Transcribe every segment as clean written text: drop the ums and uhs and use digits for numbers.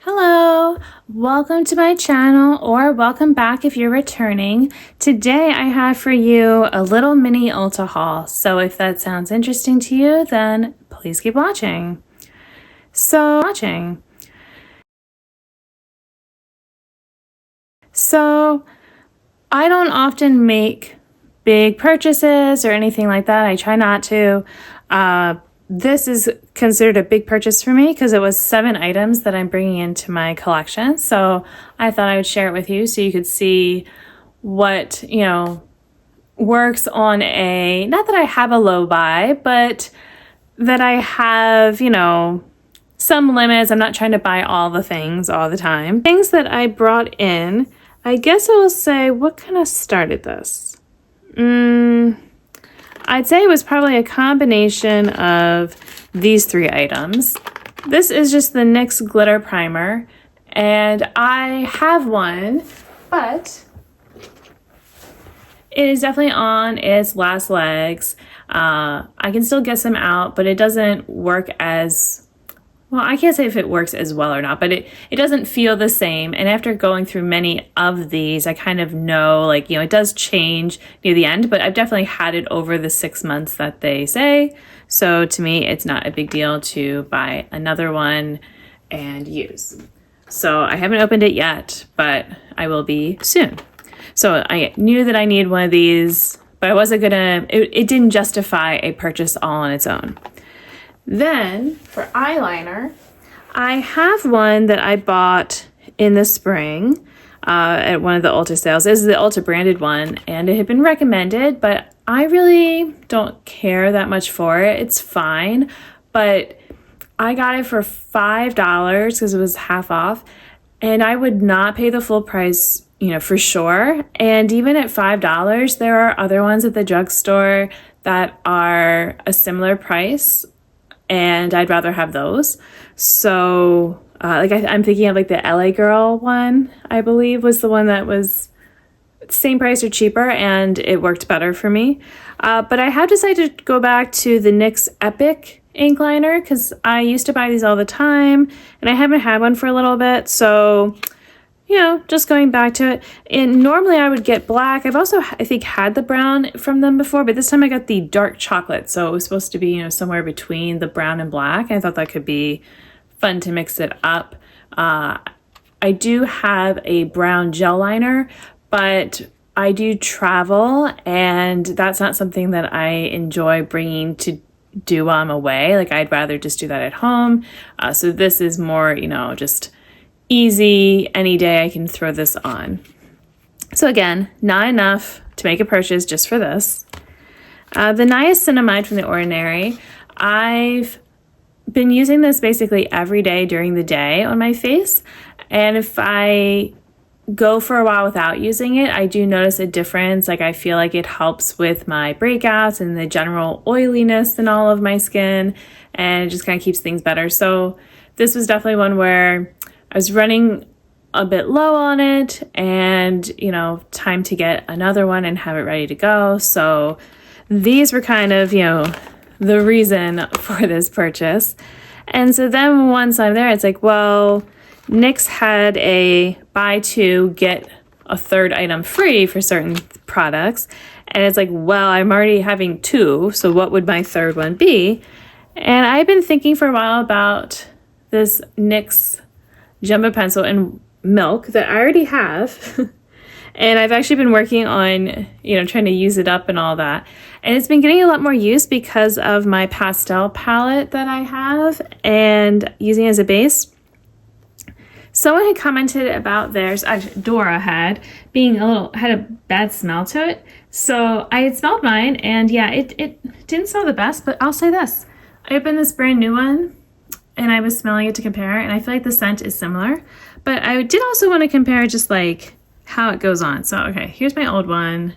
Hello, welcome to my channel, or welcome back if you're returning. Today I have for you a little mini Ulta haul, so if that sounds interesting to you, then please keep watching. So I don't often make big purchases or anything like that. I try not to. This is considered a big purchase for me because it was 7 items that I'm bringing into my collection. So I thought I would share it with you so you could see what, works on a, not that I have a low buy, but that I have, some limits. I'm not trying to buy all the things all the time. Things that I brought in, I guess I will say, what kind of started this? I'd say it was probably a combination of these 3 items. This is just the NYX glitter primer, and I have one, but it is definitely on its last legs. I can still get some out, but it doesn't work as well. I can't say if it works as well or not, but it doesn't feel the same. And after going through many of these, I kind of know, it does change near the end, but I've definitely had it over the 6 months that they say. So to me, it's not a big deal to buy another one and use. So I haven't opened it yet, but I will be soon. So I knew that I needed one of these, but I wasn't it didn't justify a purchase all on its own. Then for eyeliner, I have one that I bought in the spring at one of the Ulta sales. This is the Ulta branded one, and it had been recommended, but I really don't care that much for it. It's fine, but I got it for $5 because it was half off, and I would not pay the full price, for sure. And even at $5, there are other ones at the drugstore that are a similar price, and I'd rather have those. So I'm thinking of the LA Girl one, I believe was the one that was same price or cheaper, and it worked better for me. But I have decided to go back to the NYX Epic ink liner because I used to buy these all the time, and I haven't had one for a little bit. So, just going back to it. And normally I would get black. I've also, I think, had the brown from them before, but this time I got the dark chocolate. So it was supposed to be, somewhere between the brown and black. I thought that could be fun to mix it up. I do have a brown gel liner, but I do travel, and that's not something that I enjoy bringing to do while I'm away. I'd rather just do that at home. So this is more, just easy, any day I can throw this on. So again, not enough to make a purchase just for this. The niacinamide from The Ordinary, I've been using this basically every day during the day on my face, and if I go for a while without using it, I do notice a difference. I feel like it helps with my breakouts and the general oiliness in all of my skin, and it just kind of keeps things better. So this was definitely one where I was running a bit low on it, and, time to get another one and have it ready to go. So these were kind of, the reason for this purchase. And so then once I'm there, it's NYX had a buy 2, get a 3rd item free for certain products. And it's I'm already having 2, so what would my 3rd one be? And I've been thinking for a while about this NYX Jumbo Pencil in Milk that I already have. And I've actually been working on, trying to use it up and all that. And it's been getting a lot more use because of my pastel palette that I have and using it as a base. Someone had commented about theirs, Dora had a bad smell to it. So I had smelled mine, and yeah, it didn't smell the best, but I'll say this. I opened this brand new one, and I was smelling it to compare, and I feel like the scent is similar. But I did also want to compare just how it goes on. So, okay, here's my old one.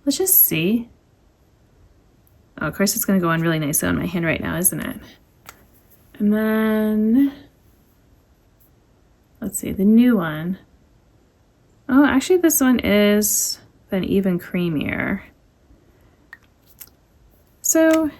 Let's just see. Oh, of course, it's going to go on really nicely on my hand right now, isn't it? And then, let's see, the new one. Oh, actually, this one is then even creamier. So,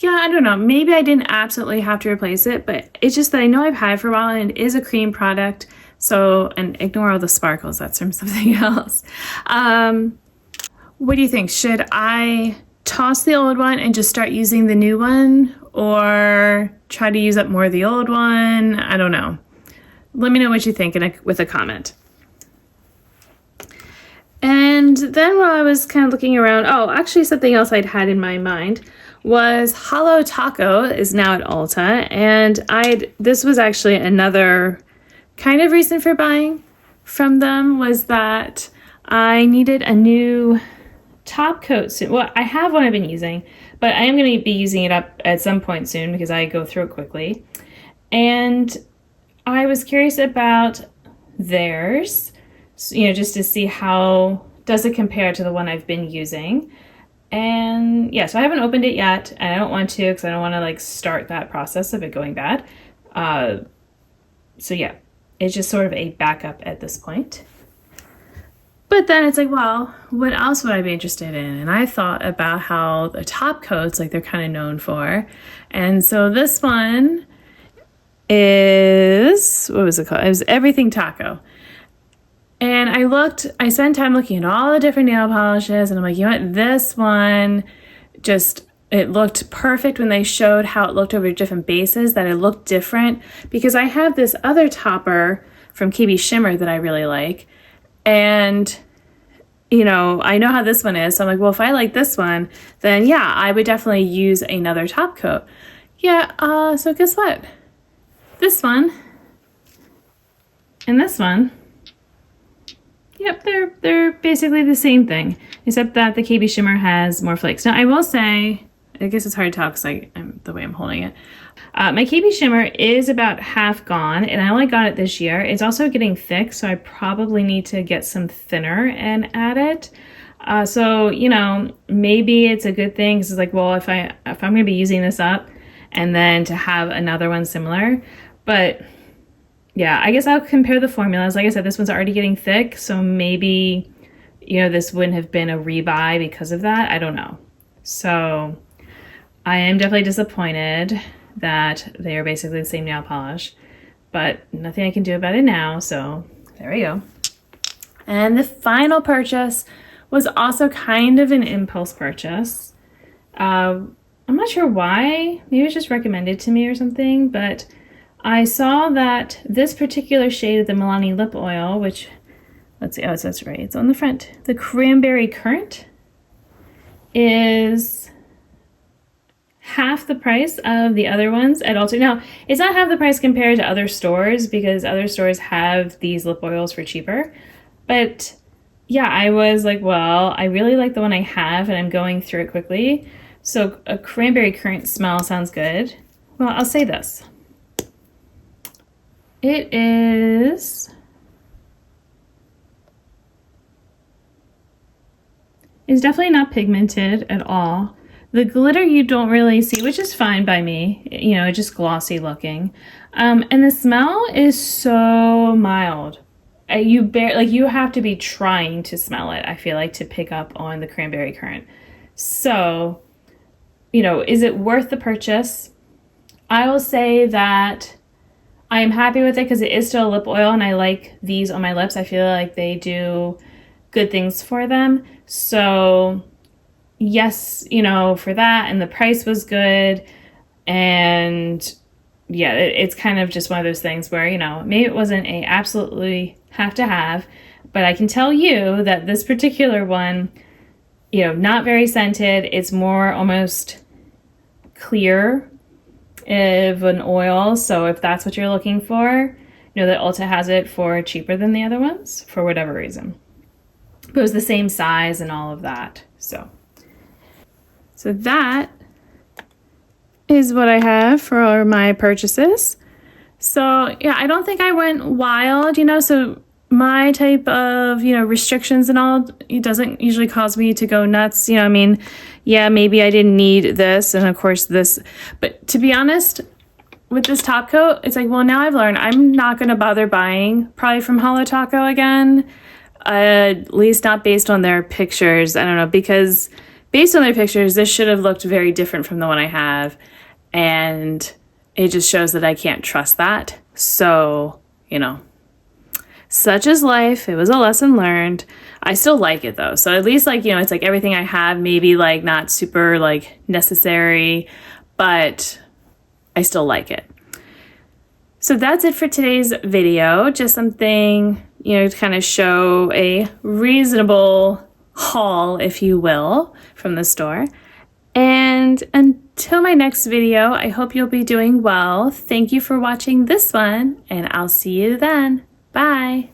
yeah, I don't know. Maybe I didn't absolutely have to replace it, but it's just that I know I've had it for a while and it is a cream product. So, and ignore all the sparkles, that's from something else. What do you think? Should I toss the old one and just start using the new one, or try to use up more of the old one? I don't know. Let me know what you think with a comment. And then while I was kind of looking around, oh, actually something else I'd had in my mind was Holo Taco is now at Ulta, and this was actually another kind of reason for buying from them, was that I needed a new top coat soon. Well, I have one I've been using, but I am going to be using it up at some point soon because I go through it quickly. And I was curious about theirs, just to see how does it compare to the one I've been using. And yeah, so I haven't opened it yet, and I don't want to because I don't want to like start that process of it going bad. So yeah, it's just sort of a backup at this point. But then it's like, well, what else would I be interested in? And I thought about how the top coats, like they're kind of known for. And so this one is, what was it called? It was Everything Taco. And I spent time looking at all the different nail polishes, and I'm like, you know what, this one it looked perfect when they showed how it looked over different bases, that it looked different, because I have this other topper from KB Shimmer that I really like. And, I know how this one is. So I'm like, well, if I like this one, then yeah, I would definitely use another top coat. Yeah, so guess what? This one and this one, yep, they're basically the same thing, except that the KB Shimmer has more flakes. Now, I will say, I guess it's hard to tell because the way I'm holding it. My KB Shimmer is about half gone, and I only got it this year. It's also getting thick, so I probably need to get some thinner and add it. So, maybe it's a good thing, because it's like, well, if I'm going to be using this up, and then to have another one similar. But yeah, I guess I'll compare the formulas. Like I said, this one's already getting thick, so maybe, this wouldn't have been a rebuy because of that. I don't know. So I am definitely disappointed that they are basically the same nail polish, but nothing I can do about it now, so there we go. And the final purchase was also kind of an impulse purchase. I'm not sure why. Maybe it was just recommended to me or something, but I saw that this particular shade of the Milani lip oil, which, let's see, that's right, it's on the front. The Cranberry Currant is half the price of the other ones at Ulta. Now, it's not half the price compared to other stores, because other stores have these lip oils for cheaper. But yeah, I was like, well, I really like the one I have, and I'm going through it quickly. So a Cranberry Currant smell sounds good. Well, I'll say this. It's definitely not pigmented at all. The glitter you don't really see, which is fine by me. It's just glossy looking. And the smell is so mild. You have to be trying to smell it, I feel like, to pick up on the Cranberry Currant. So, is it worth the purchase? I will say that I am happy with it because it is still a lip oil, and I like these on my lips. I feel like they do good things for them. So yes, for that, and the price was good, and yeah, it's kind of just one of those things where, maybe it wasn't a absolutely have to have, but I can tell you that this particular one, not very scented. It's more almost clear of an oil. So if that's what you're looking for, that Ulta has it for cheaper than the other ones for whatever reason. But it was the same size and all of that. So that is what I have for my purchases. So yeah, I don't think I went wild, so my type of, restrictions and all, it doesn't usually cause me to go nuts. Yeah, maybe I didn't need this, and of course this, but to be honest, with this top coat, it's like, well, now I've learned I'm not going to bother buying probably from Holo Taco again, at least not based on their pictures. I don't know, because based on their pictures, this should have looked very different from the one I have. And it just shows that I can't trust that. So, you know, such is life. It was a lesson learned. I still like it though. So at least like, you know, it's like everything I have, maybe like not super like necessary, but I still like it. So that's it for today's video. Just something, you know, to kind of show a reasonable haul, if you will, from the store. And until my next video, I hope you'll be doing well. Thank you for watching this one, and I'll see you then. Bye.